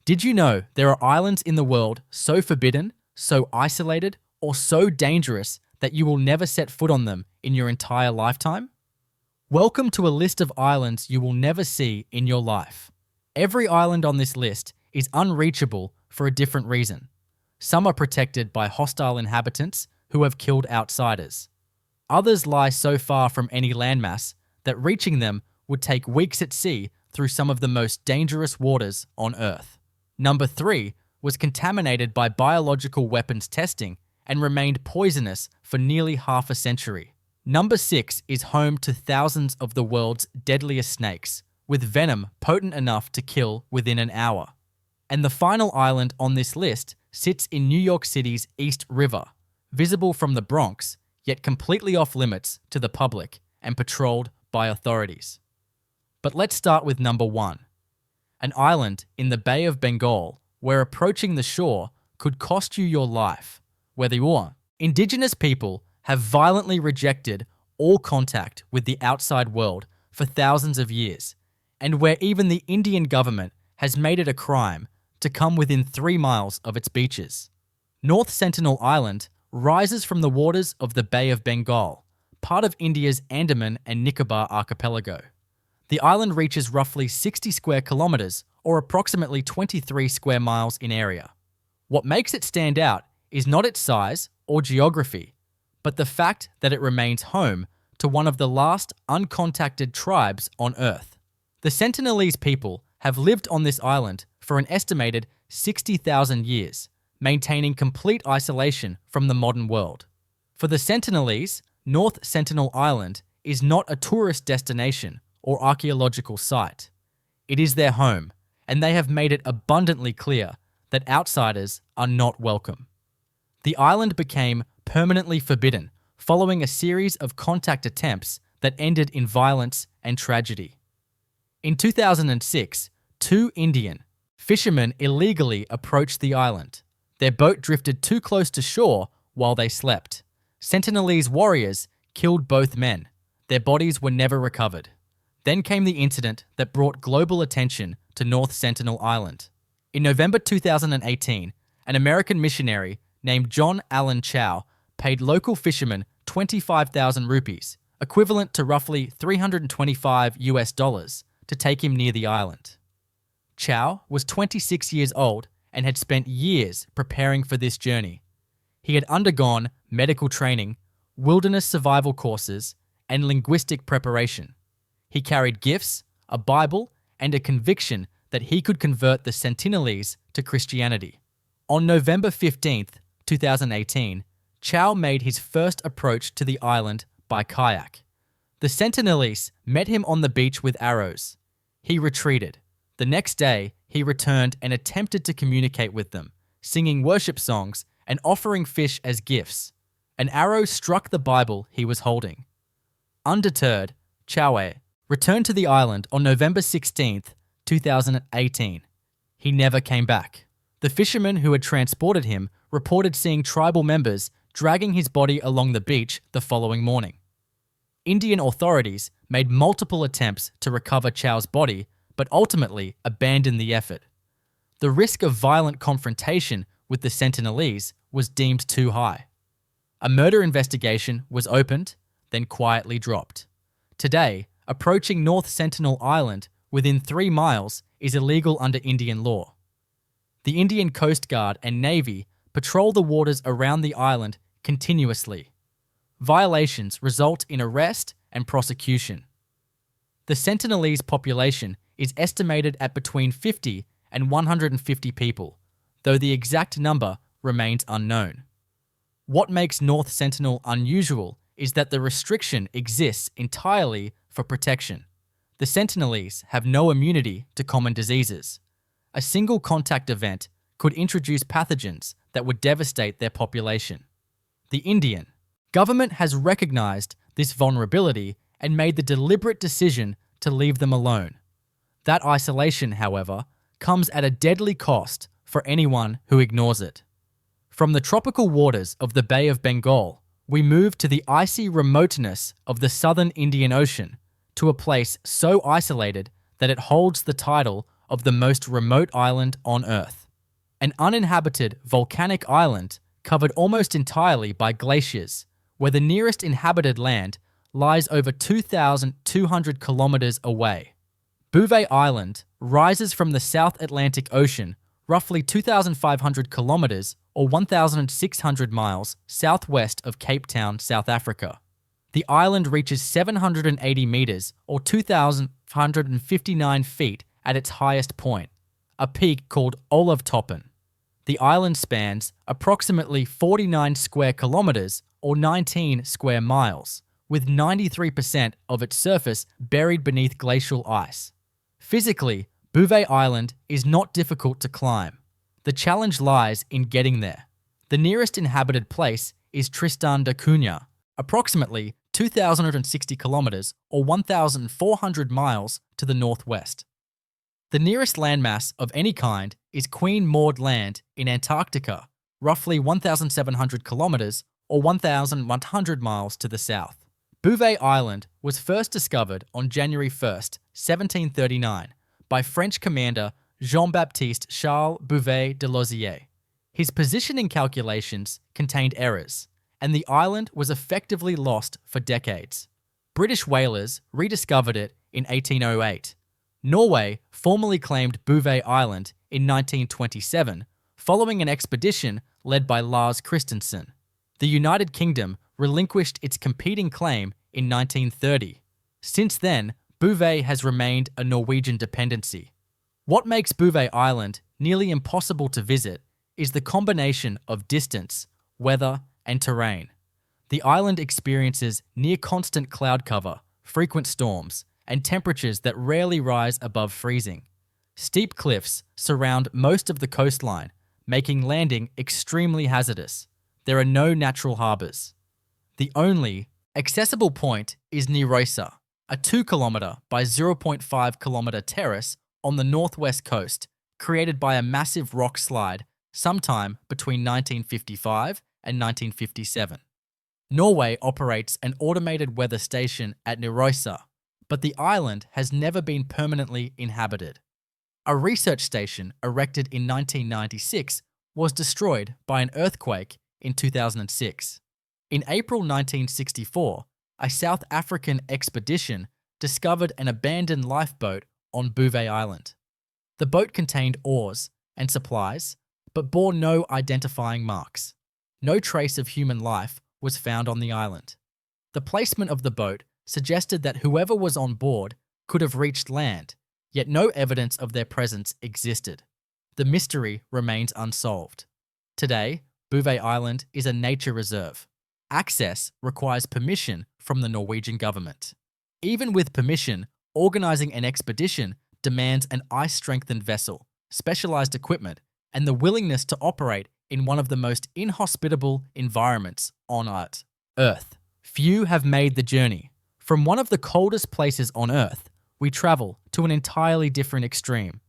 Did you know there are islands in the world so forbidden, so isolated, or so dangerous that you will never set foot on them in your entire lifetime? Welcome to a list of islands you will never see in your life. Every island on this list is unreachable for a different reason. Some are protected by hostile inhabitants who have killed outsiders. Others lie so far from any landmass that reaching them would take weeks at sea through some of the most dangerous waters on Earth. Number 3 was contaminated by biological weapons testing and remained poisonous for nearly half a century. Number 6 is home to thousands of the world's deadliest snakes, with venom potent enough to kill within an hour. And the final island on this list sits in New York City's East River, visible from the Bronx, yet completely off limits to the public and patrolled by authorities. But let's start with number 1, an island in the Bay of Bengal where approaching the shore could cost you your life, whether you are. Indigenous people have violently rejected all contact with the outside world for thousands of years, and where even the Indian government has made it a crime to come within 3 miles of its beaches. North Sentinel Island rises from the waters of the Bay of Bengal, part of India's Andaman and Nicobar archipelago. The island reaches roughly 60 square kilometers, or approximately 23 square miles in area. What makes it stand out is not its size or geography, but the fact that it remains home to one of the last uncontacted tribes on Earth. The Sentinelese people have lived on this island for an estimated 60,000 years, maintaining complete isolation from the modern world. For the Sentinelese, North Sentinel Island is not a tourist destination or archaeological site. It is their home, and they have made it abundantly clear that outsiders are not welcome. The island became permanently forbidden following a series of contact attempts that ended in violence and tragedy. In 2006, 2 Indian fishermen illegally approached the island. Their boat drifted too close to shore while they slept. Sentinelese warriors killed both men. Their bodies were never recovered. Then came the incident that brought global attention to North Sentinel Island. In November 2018, an American missionary named John Allen Chow paid local fishermen 25,000 rupees, equivalent to roughly $325 to take him near the island. Chow was 26 years old and had spent years preparing for this journey. He had undergone medical training, wilderness survival courses, and linguistic preparation. He carried gifts, a Bible, and a conviction that he could convert the Sentinelese to Christianity. On November 15th, 2018, Chow made his first approach to the island by kayak. The Sentinelese met him on the beach with arrows. He retreated. The next day, he returned and attempted to communicate with them, singing worship songs and offering fish as gifts. An arrow struck the Bible he was holding. Undeterred, Chow returned to the island on November 16th, 2018. He never came back. The fishermen who had transported him reported seeing tribal members dragging his body along the beach the following morning. Indian authorities made multiple attempts to recover Chow's body, but ultimately abandoned the effort. The risk of violent confrontation with the Sentinelese was deemed too high. A murder investigation was opened, then quietly dropped. Today, approaching North Sentinel Island within 3 miles is illegal under Indian law. The Indian Coast Guard and Navy patrol the waters around the island continuously. Violations result in arrest and prosecution. The Sentinelese population is estimated at between 50 and 150 people, though the exact number remains unknown. What makes North Sentinel unusual is that the restriction exists entirely for protection. The Sentinelese have no immunity to common diseases. A single contact event could introduce pathogens that would devastate their population. The Indian government has recognized this vulnerability and made the deliberate decision to leave them alone. That isolation, however, comes at a deadly cost for anyone who ignores it. From the tropical waters of the Bay of Bengal, we move to the icy remoteness of the southern Indian Ocean, to a place so isolated that it holds the title of the most remote island on Earth. An uninhabited volcanic island covered almost entirely by glaciers, where the nearest inhabited land lies over 2,200 kilometers away. Bouvet Island rises from the South Atlantic Ocean roughly 2,500 kilometers or 1,600 miles southwest of Cape Town, South Africa. The island reaches 780 meters or 2,559 feet at its highest point, a peak called Olaftoppen. The island spans approximately 49 square kilometers or 19 square miles, with 93% of its surface buried beneath glacial ice. Physically, Bouvet Island is not difficult to climb. The challenge lies in getting there. The nearest inhabited place is Tristan da Cunha, approximately 2,060 kilometers or 1,400 miles to the northwest. The nearest landmass of any kind is Queen Maud Land in Antarctica, roughly 1,700 kilometers or 1,100 miles to the south. Bouvet Island was first discovered on January 1st, 1739, by French commander Jean-Baptiste Charles Bouvet de Lozier. His positioning calculations contained errors, and the island was effectively lost for decades. British whalers rediscovered it in 1808. Norway formally claimed Bouvet Island in 1927, following an expedition led by Lars Christensen. The United Kingdom relinquished its competing claim in 1930. Since then, Bouvet has remained a Norwegian dependency. What makes Bouvet Island nearly impossible to visit is the combination of distance, weather, and terrain. The island experiences near-constant cloud cover, frequent storms, and temperatures that rarely rise above freezing. Steep cliffs surround most of the coastline, making landing extremely hazardous. There are no natural harbours. The only accessible point is Niroisa, a 2-kilometer by 0.5-kilometer terrace on the northwest coast, created by a massive rock slide sometime between 1955 and 1957. Norway operates an automated weather station at Niroisa, but the island has never been permanently inhabited. A research station erected in 1996 was destroyed by an earthquake in 2006. In April 1964, a South African expedition discovered an abandoned lifeboat on Bouvet Island. The boat contained oars and supplies, but bore no identifying marks. No trace of human life was found on the island. The placement of the boat suggested that whoever was on board could have reached land, yet no evidence of their presence existed. The mystery remains unsolved. Today, Bouvet Island is a nature reserve. Access requires permission from the Norwegian government. Even with permission, organizing an expedition demands an ice-strengthened vessel, specialized equipment, and the willingness to operate in one of the most inhospitable environments on Earth. Few have made the journey. From one of the coldest places on Earth, we travel to an entirely different extreme.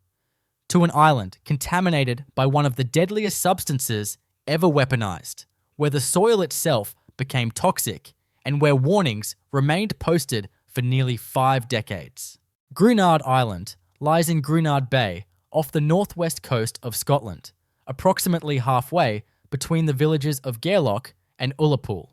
To an island contaminated by one of the deadliest substances ever weaponized, where the soil itself became toxic and where warnings remained posted for nearly 5 decades. Grunard Island lies in Grunard Bay off the northwest coast of Scotland, approximately halfway between the villages of Gairloch and Ullapool.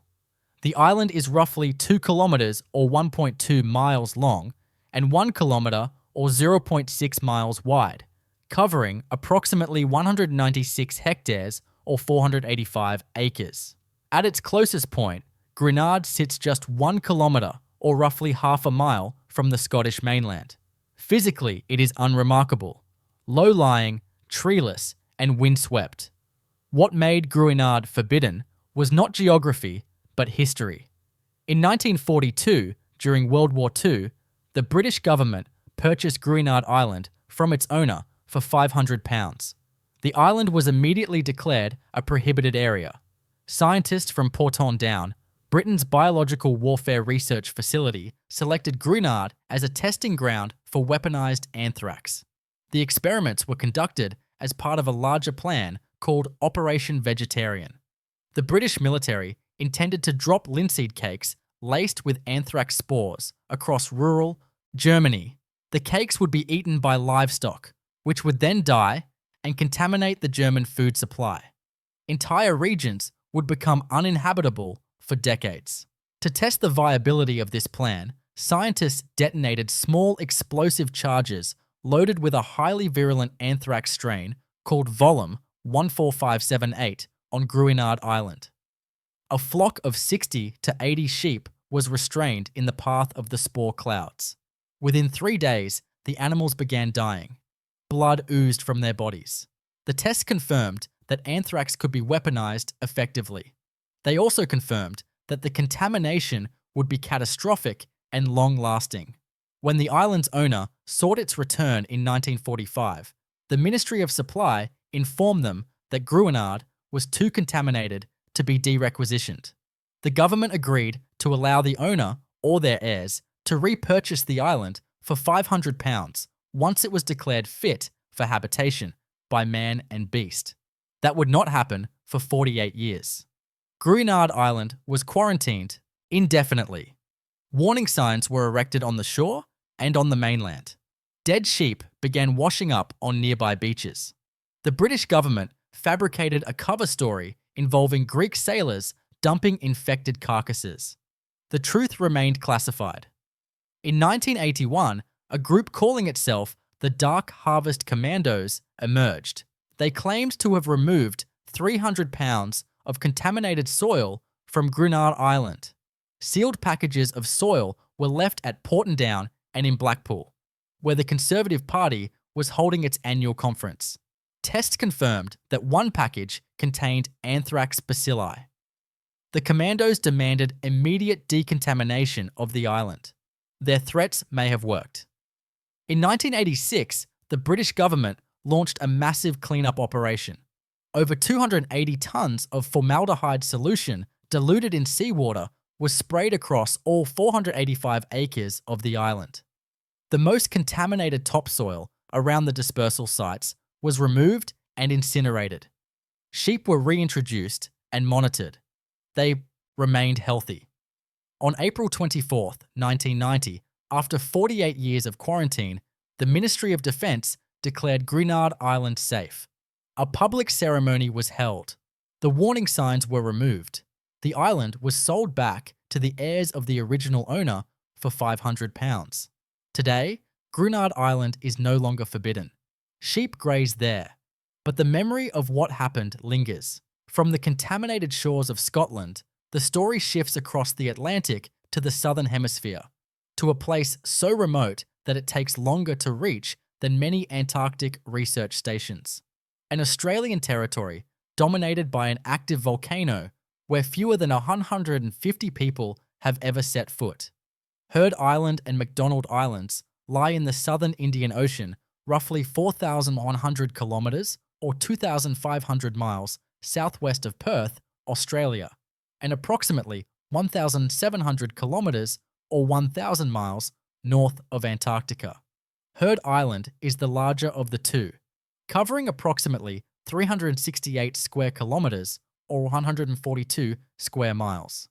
The island is roughly 2 kilometers or 1.2 miles long and 1 kilometer or 0.6 miles wide, covering approximately 196 hectares or 485 acres. At its closest point, Grunard sits just 1 kilometer or roughly half a mile from the Scottish mainland. Physically, it is unremarkable, low-lying, treeless, and windswept. What made Grunard forbidden was not geography, but history. In 1942, during World War II, the British government purchased Grunard Island from its owner for £500. The island was immediately declared a prohibited area. Scientists from Porton Down, Britain's biological warfare research facility, selected Grunard as a testing ground for weaponized anthrax. The experiments were conducted as part of a larger plan called Operation Vegetarian. The British military intended to drop linseed cakes laced with anthrax spores across rural Germany. The cakes would be eaten by livestock, which would then die and contaminate the German food supply. Entire regions would become uninhabitable for decades. To test the viability of this plan, scientists detonated small explosive charges loaded with a highly virulent anthrax strain called Venom 14578 on Gruinard Island. A flock of 60 to 80 sheep was restrained in the path of the spore clouds. Within 3 days, the animals began dying. Blood oozed from their bodies. The tests confirmed that anthrax could be weaponized effectively. They also confirmed that the contamination would be catastrophic and long-lasting. When the island's owner sought its return in 1945, the Ministry of Supply informed them that Gruinard was too contaminated to be derequisitioned. The government agreed to allow the owner or their heirs to repurchase the island for £500 once it was declared fit for habitation by man and beast. That would not happen for 48 years. Gruinard Island was quarantined indefinitely. Warning signs were erected on the shore and on the mainland. Dead sheep began washing up on nearby beaches. The British government fabricated a cover story involving Greek sailors dumping infected carcasses. The truth remained classified. In 1981, a group calling itself the Dark Harvest Commandos emerged. They claimed to have removed 300 pounds of contaminated soil from Gruinard Island. Sealed packages of soil were left at Portendown and in Blackpool, where the Conservative Party was holding its annual conference. Tests confirmed that one package contained anthrax bacilli. The commandos demanded immediate decontamination of the island. Their threats may have worked. In 1986, the British government launched a massive cleanup operation. Over 280 tons of formaldehyde solution diluted in seawater was sprayed across all 485 acres of the island. The most contaminated topsoil around the dispersal sites was removed and incinerated. Sheep were reintroduced and monitored. They remained healthy. On April 24, 1990, after 48 years of quarantine, the Ministry of Defence declared Gruinard Island safe. A public ceremony was held. The warning signs were removed. The island was sold back to the heirs of the original owner for £500. Today, Gruinard Island is no longer forbidden. Sheep graze there, but the memory of what happened lingers. From the contaminated shores of Scotland, the story shifts across the Atlantic to the Southern Hemisphere, to a place so remote that it takes longer to reach than many Antarctic research stations. An Australian territory dominated by an active volcano where fewer than 150 people have ever set foot. Heard Island and McDonald Islands lie in the southern Indian Ocean, roughly 4,100 kilometres or 2,500 miles southwest of Perth, Australia, and approximately 1,700 kilometres or 1,000 miles north of Antarctica. Heard Island is the larger of the two, covering approximately 368 square kilometres or 142 square miles.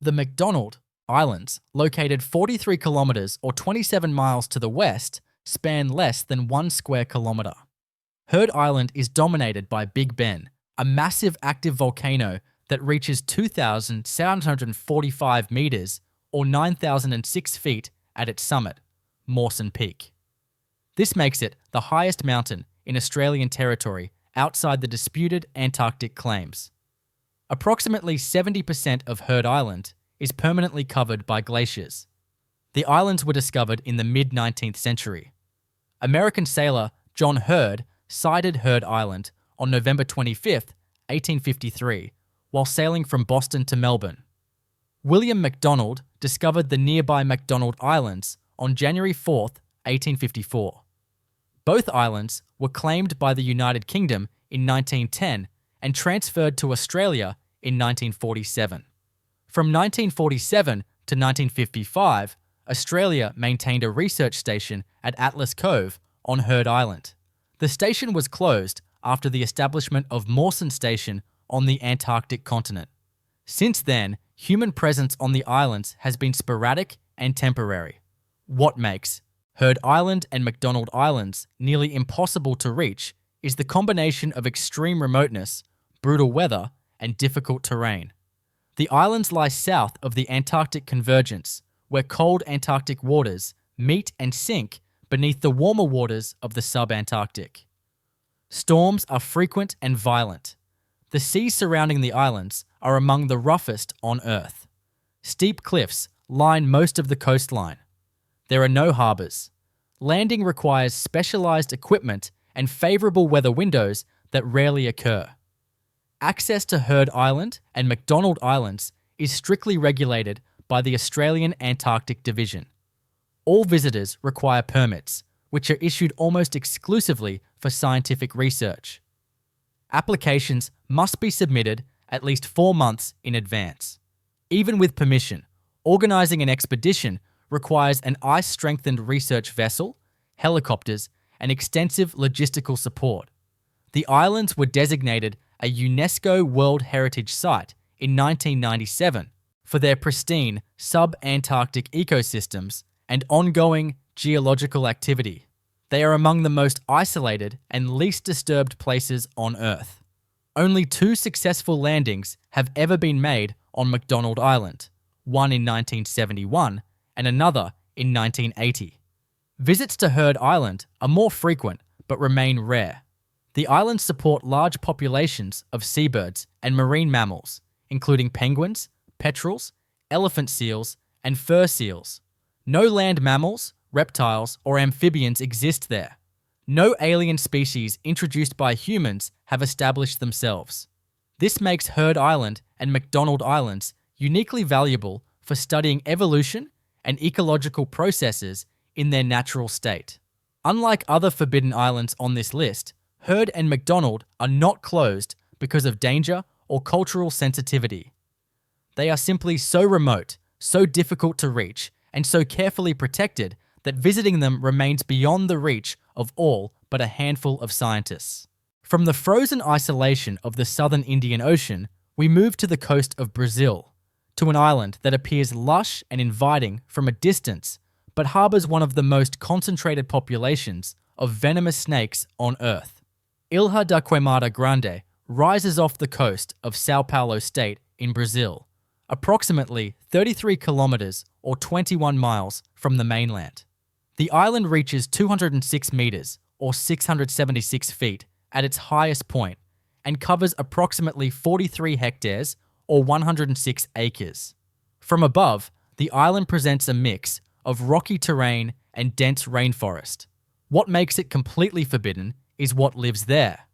The McDonald Islands, located 43 kilometres or 27 miles to the west, span less than 1 square kilometre. Heard Island is dominated by Big Ben, a massive active volcano that reaches 2,745 metres or 9,006 feet at its summit, Mawson Peak. This makes it the highest mountain in Australian territory outside the disputed Antarctic claims. Approximately 70% of Heard Island is permanently covered by glaciers. The islands were discovered in the mid-19th century. American sailor John Heard sighted Heard Island on November 25, 1853, while sailing from Boston to Melbourne. William MacDonald discovered the nearby MacDonald Islands on January 4, 1854. Both islands were claimed by the United Kingdom in 1910 and transferred to Australia in 1947. From 1947 to 1955, Australia maintained a research station at Atlas Cove on Heard Island. The station was closed after the establishment of Mawson Station on the Antarctic continent. Since then, human presence on the islands has been sporadic and temporary. What makes Heard Island and McDonald Islands, nearly impossible to reach, is the combination of extreme remoteness, brutal weather, and difficult terrain. The islands lie south of the Antarctic convergence, where cold Antarctic waters meet and sink beneath the warmer waters of the sub-Antarctic. Storms are frequent and violent. The seas surrounding the islands are among the roughest on Earth. Steep cliffs line most of the coastline. There are no harbours. Landing requires specialised equipment and favourable weather windows that rarely occur. Access to Heard Island and McDonald Islands is strictly regulated by the Australian Antarctic Division. All visitors require permits, which are issued almost exclusively for scientific research. Applications must be submitted at least 4 months in advance. Even with permission, organising an expedition requires an ice-strengthened research vessel, helicopters, and extensive logistical support. The islands were designated a UNESCO World Heritage Site in 1997 for their pristine sub-Antarctic ecosystems and ongoing geological activity. They are among the most isolated and least disturbed places on Earth. Only 2 successful landings have ever been made on McDonald Island, one in 1971 and another in 1980. Visits to Heard Island are more frequent but remain rare. The islands support large populations of seabirds and marine mammals, including penguins, petrels, elephant seals, and fur seals. No land mammals, reptiles, or amphibians exist there. No alien species introduced by humans have established themselves. This makes Heard Island and McDonald Islands uniquely valuable for studying evolution and ecological processes in their natural state. Unlike other forbidden islands on this list, Heard and McDonald are not closed because of danger or cultural sensitivity. They are simply so remote, so difficult to reach, and so carefully protected that visiting them remains beyond the reach of all but a handful of scientists. From the frozen isolation of the southern Indian Ocean, we move to the coast of Brazil, to an island that appears lush and inviting from a distance, but harbours one of the most concentrated populations of venomous snakes on Earth. Ilha da Queimada Grande rises off the coast of São Paulo state in Brazil, approximately 33 kilometers or 21 miles from the mainland. The island reaches 206 meters or 676 feet at its highest point and covers approximately 43 hectares or 106 acres. From above, the island presents a mix of rocky terrain and dense rainforest. What makes it completely forbidden is what lives there.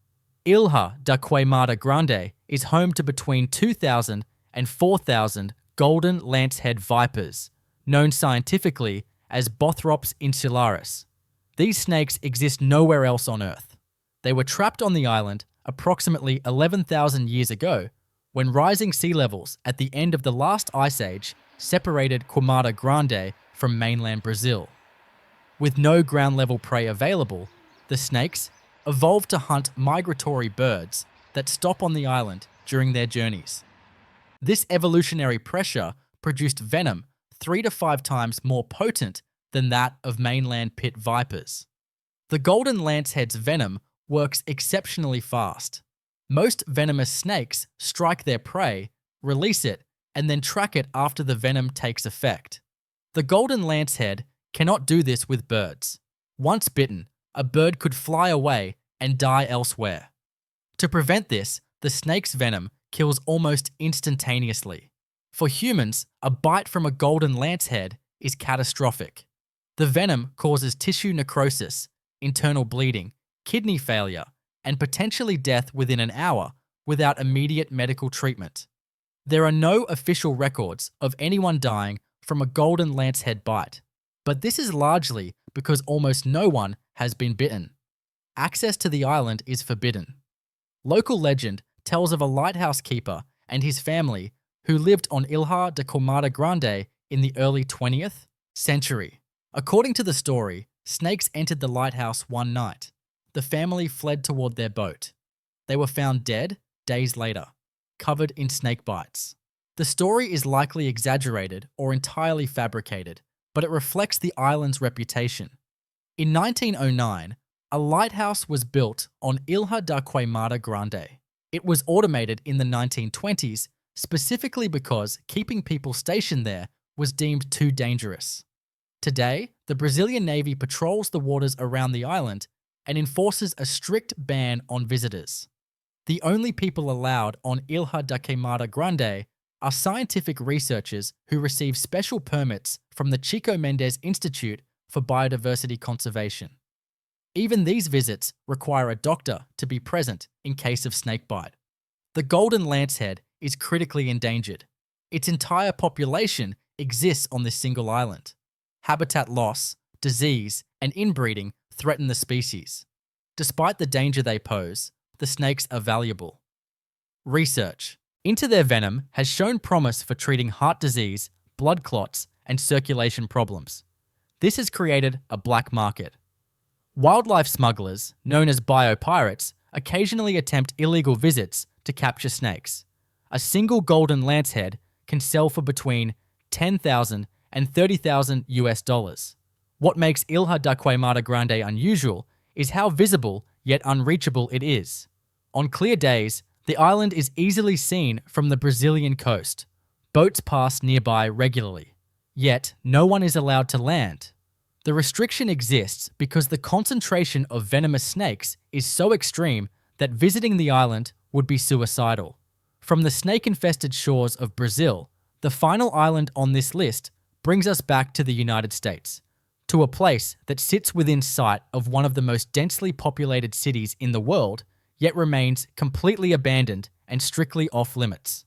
Ilha da Queimada Grande is home to between 2,000 and 4,000 golden lancehead vipers, known scientifically as Bothrops insularis. These snakes exist nowhere else on Earth. They were trapped on the island approximately 11,000 years ago when rising sea levels at the end of the last ice age separated Queimada Grande from mainland Brazil. With no ground-level prey available, the snakes evolved to hunt migratory birds that stop on the island during their journeys. This evolutionary pressure produced venom 3 to 5 times more potent than that of mainland pit vipers. The golden lancehead's venom works exceptionally fast. Most venomous snakes strike their prey, release it, and then track it after the venom takes effect. The golden lancehead cannot do this with birds. Once bitten, a bird could fly away and die elsewhere. To prevent this, the snake's venom kills almost instantaneously. For humans, a bite from a golden lancehead is catastrophic. The venom causes tissue necrosis, internal bleeding, kidney failure, and potentially death within an hour without immediate medical treatment. There are no official records of anyone dying from a golden lancehead bite, but this is largely because almost no one has been bitten. Access to the island is forbidden. Local legend tells of a lighthouse keeper and his family who lived on Ilha da Queimada Grande in the early 20th century. According to the story, snakes entered the lighthouse one night. The family fled toward their boat. They were found dead days later, covered in snake bites. The story is likely exaggerated or entirely fabricated, but it reflects the island's reputation. In 1909, a lighthouse was built on Ilha da Queimada Grande. It was automated in the 1920s specifically because keeping people stationed there was deemed too dangerous. Today, the Brazilian Navy patrols the waters around the island and enforces a strict ban on visitors. The only people allowed on Ilha da Queimada Grande are scientific researchers who receive special permits from the Chico Mendes Institute for Biodiversity Conservation. Even these visits require a doctor to be present in case of snakebite. The golden lancehead is critically endangered. Its entire population exists on this single island. Habitat loss, disease, and inbreeding threaten the species. Despite the danger they pose, the snakes are valuable. Research into their venom has shown promise for treating heart disease, blood clots, and circulation problems. This has created a black market. Wildlife smugglers, known as biopirates, occasionally attempt illegal visits to capture snakes. A single golden lancehead can sell for between $10,000 and $30,000 US. What makes Ilha da Queimada Grande unusual is how visible yet unreachable it is. On clear days, the island is easily seen from the Brazilian coast. Boats pass nearby regularly. Yet, no one is allowed to land. The restriction exists because the concentration of venomous snakes is so extreme that visiting the island would be suicidal. From the snake-infested shores of Brazil, the final island on this list brings us back to the United States, to a place that sits within sight of one of the most densely populated cities in the world, yet remains completely abandoned and strictly off-limits.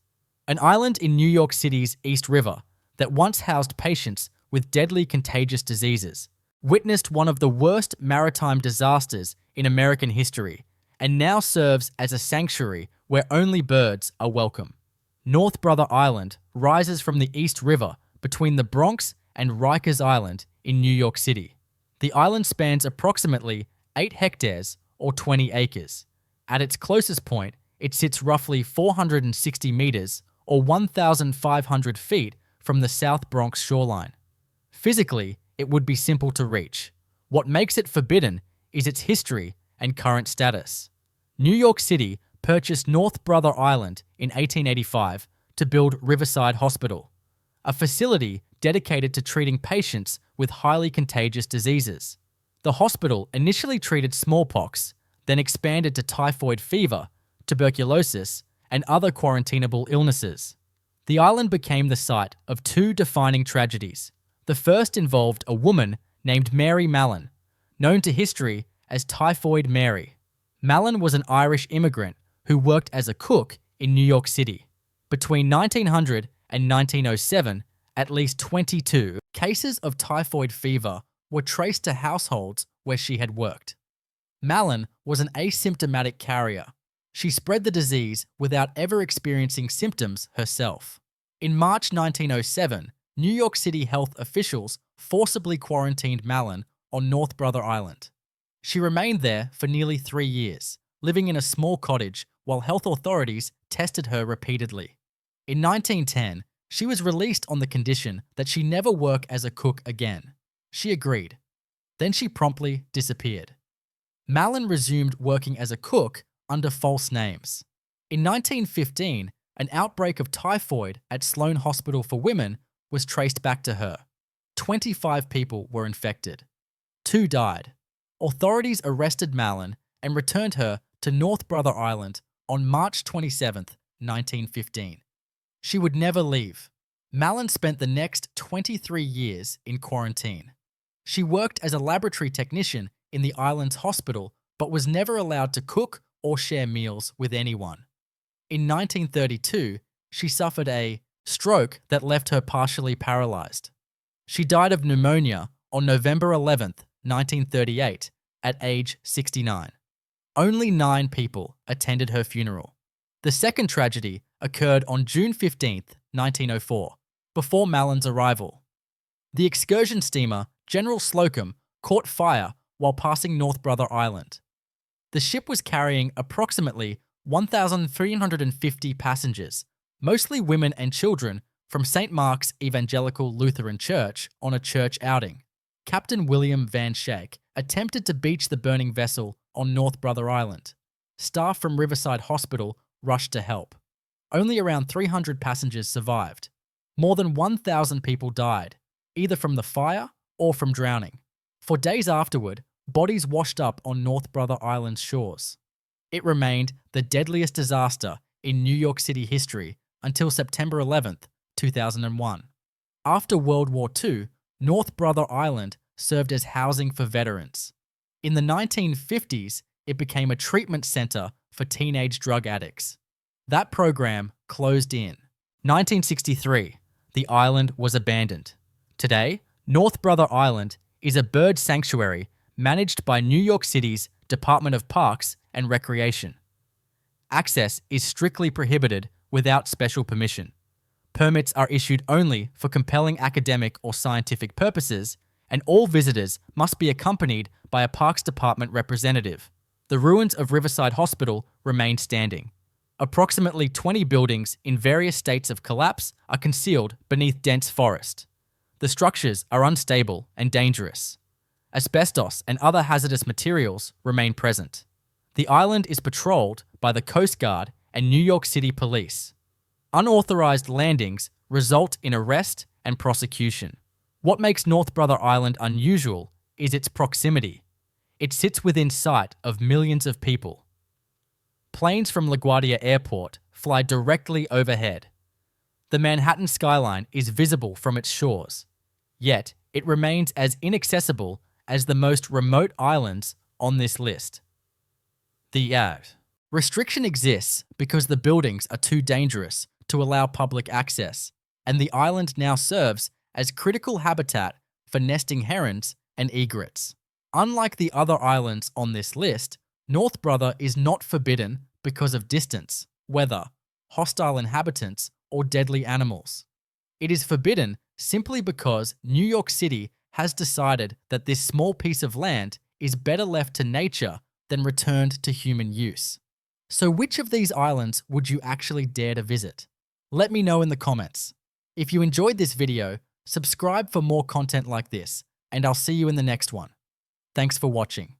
An island in New York City's East River that once housed patients with deadly contagious diseases, witnessed one of the worst maritime disasters in American history, and now serves as a sanctuary where only birds are welcome. North Brother Island rises from the East River between the Bronx and Rikers Island in New York City. The island spans approximately 8 hectares or 20 acres. At its closest point, it sits roughly 460 meters or 1,500 feet from the South Bronx shoreline. Physically, it would be simple to reach. What makes it forbidden is its history and current status. New York City purchased North Brother Island in 1885 to build Riverside Hospital, a facility dedicated to treating patients with highly contagious diseases. The hospital initially treated smallpox, then expanded to typhoid fever, tuberculosis, and other quarantinable illnesses. The island became the site of 2 defining tragedies. The first involved a woman named Mary Mallon, known to history as Typhoid Mary. Mallon was an Irish immigrant who worked as a cook in New York City. Between 1900 and 1907, at least 22 cases of typhoid fever were traced to households where she had worked. Mallon was an asymptomatic carrier. She spread the disease without ever experiencing symptoms herself. In March 1907, New York City health officials forcibly quarantined Mallon on North Brother Island. She remained there for nearly 3 years, living in a small cottage while health authorities tested her repeatedly. In 1910, she was released on the condition that she never work as a cook again. She agreed. Then she promptly disappeared. Mallon resumed working as a cook under false names. In 1915, an outbreak of typhoid at Sloan Hospital for Women was traced back to her. 25 people were infected. 2 died. Authorities arrested Mallon and returned her to North Brother Island on March 27, 1915. She would never leave. Mallon spent the next 23 years in quarantine. She worked as a laboratory technician in the island's hospital, but was never allowed to cook or share meals with anyone. In 1932, she suffered a stroke that left her partially paralyzed. She died of pneumonia on November 11, 1938, at age 69. Only 9 people attended her funeral. The second tragedy occurred on June 15, 1904, before Mallon's arrival. The excursion steamer General Slocum caught fire while passing North Brother Island. The ship was carrying approximately 1,350 passengers, mostly women and children, from St. Mark's Evangelical Lutheran Church on a church outing. Captain William Van Schaik attempted to beach the burning vessel on North Brother Island. Staff from Riverside Hospital rushed to help. Only around 300 passengers survived. More than 1,000 people died, either from the fire or from drowning. For days afterward, bodies washed up on North Brother Island's shores. It remained the deadliest disaster in New York City history until September 11th, 2001. After World War II, North Brother Island served as housing for veterans. In the 1950s, it became a treatment center for teenage drug addicts. That program closed in 1963. The island was abandoned. Today, North Brother Island is a bird sanctuary managed by New York City's Department of Parks and Recreation. Access is strictly prohibited without special permission. Permits are issued only for compelling academic or scientific purposes, and all visitors must be accompanied by a Parks Department representative. The ruins of Riverside Hospital remain standing. Approximately 20 buildings in various states of collapse are concealed beneath dense forest. The structures are unstable and dangerous. Asbestos and other hazardous materials remain present. The island is patrolled by the Coast Guard and New York City Police. Unauthorized landings result in arrest and prosecution. What makes North Brother Island unusual is its proximity. It sits within sight of millions of people. Planes from LaGuardia Airport fly directly overhead. The Manhattan skyline is visible from its shores, yet it remains as inaccessible as the most remote islands on this list. The restriction exists because the buildings are too dangerous to allow public access, and the island now serves as critical habitat for nesting herons and egrets. Unlike the other islands on this list, North Brother is not forbidden because of distance, weather, hostile inhabitants, or deadly animals. It is forbidden simply because New York City has decided that this small piece of land is better left to nature than returned to human use. So which of these islands would you actually dare to visit? Let me know in the comments. If you enjoyed this video, subscribe for more content like this, and I'll see you in the next one. Thanks for watching.